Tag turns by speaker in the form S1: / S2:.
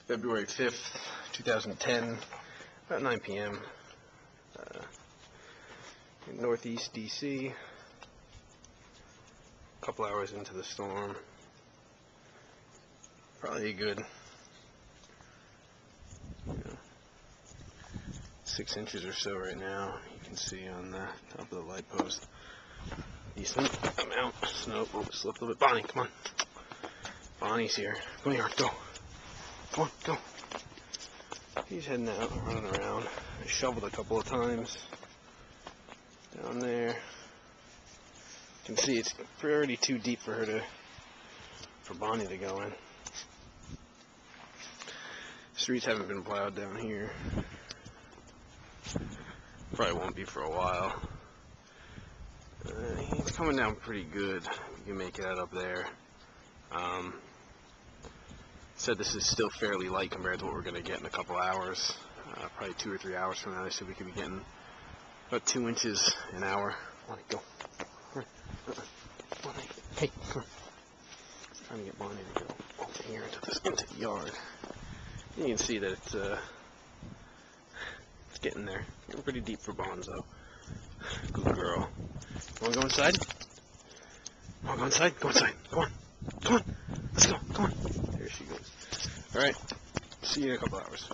S1: February 5th, 2010, about 9 p.m. In northeast DC, a couple hours into the storm. Probably a good 6 inches or so right now. You can see on the top of the light post. Decent amount of snow. Oh, slipped a little bit. Bonnie, come on. Bonnie's here. Come here, go. Come on, go. He's heading out, running around. I shoveled a couple of times down there. You can see it's already too deep for Bonnie to go in. Streets haven't been plowed down here. Probably won't be for a while. He's coming down pretty good. You can make it out up there. Said this is still fairly light compared to what we're going to get in a couple hours. Probably 2 or 3 hours from now, they said we could be getting about 2 inches an hour. Bonnie, go. Come on. Bonnie, hey, come on. I'm trying to get Bonnie to go over here into the yard. You can see that it's getting there. Getting pretty deep for Bonzo. Good girl. You want to go inside? You want to go inside? Go inside. Come on. Come on. Let's go. Come on. There she goes. Alright. See you in a couple hours.